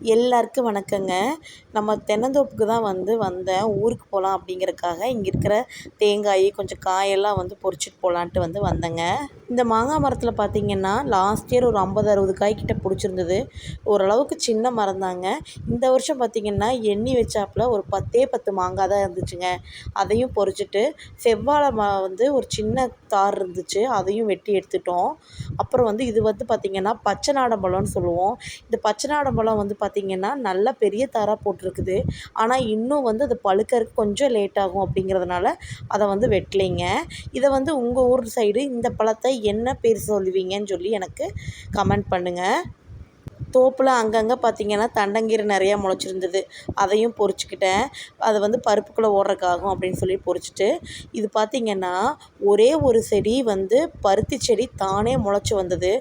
எல்லாருக்கும் வணக்கங்க. நம்ம தென்னந்தோப்புக்கு தான் வந்தேன். ஊருக்கு போகலாம் அப்படிங்கிறதுக்காக இங்கே இருக்கிற தேங்காய், கொஞ்சம் காயெல்லாம் பொறிச்சிட்டு போகலான்ட்டு வந்தேங்க. இந்த மாங்காய் மரத்தில் பார்த்திங்கன்னா லாஸ்ட் இயர் ஒரு 50, 60 காய் கிட்ட பிடிச்சிருந்தது. ஓரளவுக்கு சின்ன மரம் தாங்க. இந்த வருஷம் பார்த்திங்கன்னா எண்ணி வச்சாப்புல ஒரு 10 மாங்காய் தான் இருந்துச்சுங்க. அதையும் பொறிச்சிட்டு செவ்வாழை ஒரு சின்ன தார் இருந்துச்சு, அதையும் வெட்டி எடுத்துட்டோம். அப்புறம் இது பார்த்திங்கன்னா பச்சை நாடம்பழம்னு சொல்லுவோம். இந்த பச்சை நாடம்பழம் பார்த்திங்கன்னா நல்லா பெரிய தாராக போட்டிருக்குது. ஆனால் இன்னும் அது பழுக்கறதுக்கு கொஞ்சம் லேட் ஆகும் அப்படிங்கிறதுனால அதை வெட்டலைங்க. இதை உங்கள் ஊர் சைடு இந்த பழத்தை என்ன பேர் சொல்லுவீங்கன்னு சொல்லி எனக்கு கமெண்ட் பண்ணுங்கள். தோப்பில் அங்கங்கே பார்த்திங்கன்னா தண்டங்கீரை நிறையா முளைச்சிருந்தது. அதையும் பொறிச்சிக்கிட்டேன். அதை பருப்புக்குள்ளே ஓடுறதுக்காகும் அப்படின்னு சொல்லி பொறிச்சிட்டு, இது பார்த்திங்கன்னா ஒரே ஒரு செடி பருத்தி செடி தானே முளைச்சி வந்தது.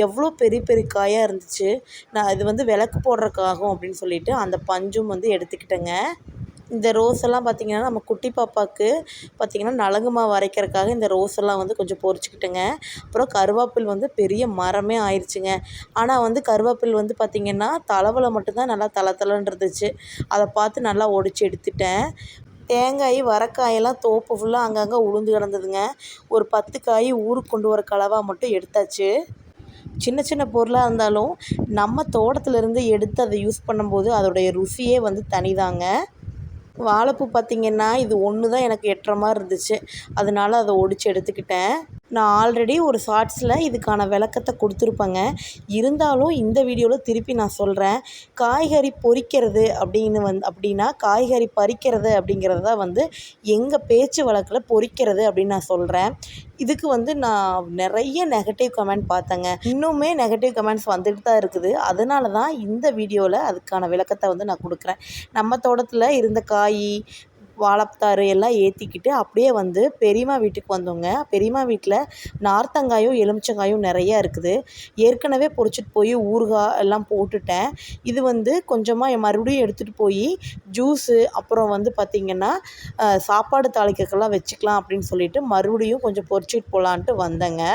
எவ்வளோ பெரிய பெரிய காயாக இருந்துச்சு. நான் இது விளக்கு போடுறதுக்காகும் அப்படின்னு சொல்லிட்டு அந்த பஞ்சும் எடுத்துக்கிட்டேங்க. இந்த ரோஸ் எல்லாம் பார்த்திங்கன்னா நம்ம குட்டி பாப்பாவுக்கு பார்த்திங்கன்னா நலங்கு மாவு அரைக்கிறதுக்காக இந்த ரோஸ் எல்லாம் கொஞ்சம் பொறிச்சிக்கிட்டேங்க. அப்புறம் கருவேப்பில் பெரிய மரமே ஆயிடுச்சுங்க. ஆனால் கருவேப்பில் பார்த்திங்கன்னா தளவில் மட்டும்தான் நல்லா தளன்னு இருந்துச்சு. அதை பார்த்து நல்லா ஒடிச்சு எடுத்துட்டேன். தேங்காய் வரக்காயெல்லாம் தோப்பு ஃபுல்லாக அங்கங்கே உளுந்து கிடந்ததுங்க. ஒரு 10 காய் ஊருக்கு கொண்டு வர கலவாக மட்டும் எடுத்தாச்சு. சின்ன சின்ன பொருளாக இருந்தாலும் நம்ம தோட்டத்துலேருந்து எடுத்து அதை யூஸ் பண்ணும்போது அதோடைய ருசியே தனிதாங்க. வாழைப்பூ பார்த்திங்கன்னா இது ஒன்று தான் எனக்கு எட்டுற மாதிரி இருந்துச்சு. அதனால அதை ஒடிச்சு எடுத்துக்கிட்டேன். நான் ஆல்ரெடி ஒரு ஷார்ட்ஸில் இதுக்கான விளக்கத்தை கொடுத்துருப்பேங்க. இருந்தாலும் இந்த வீடியோவில் திருப்பி நான் சொல்கிறேன். காய்கறி பொரிக்கிறது அப்படின்னா காய்கறி பறிக்கிறது அப்படிங்கிறது தான் எங்கள் பேச்சு வழக்கில் பொரிக்கிறது அப்படின்னு நான் சொல்கிறேன். இதுக்கு நான் நிறைய நெகட்டிவ் கமெண்ட் பார்த்தேங்க. இன்னுமே நெகட்டிவ் கமெண்ட்ஸ் வந்துட்டு தான் இருக்குது. அதனால தான் இந்த வீடியோவில் அதுக்கான விளக்கத்தை நான் கொடுக்குறேன். நம்ம தோட்டத்தில் இருந்த காய், வாழைத்தாறு எல்லாம் ஏற்றிக்கிட்டு அப்படியே பெரியம்மா வீட்டுக்கு வந்தோங்க. பெரியம்மா வீட்டில் நார்த்தங்காயும் எலுமிச்சங்காயும் நிறையா இருக்குது. ஏற்கனவே பொறிச்சிட்டு போய் ஊறுகாய் எல்லாம் போட்டுட்டேன். இது கொஞ்சமாக மறுபடியும் எடுத்துகிட்டு போய் ஜூஸு அப்புறம் பார்த்திங்கன்னா சாப்பாடு தாளிக்கிறதுக்கெல்லாம் வச்சுக்கலாம் அப்படின்னு சொல்லிட்டு மறுபடியும் கொஞ்சம் பொறிச்சிட்டு போகலான்ட்டு வந்தேங்க.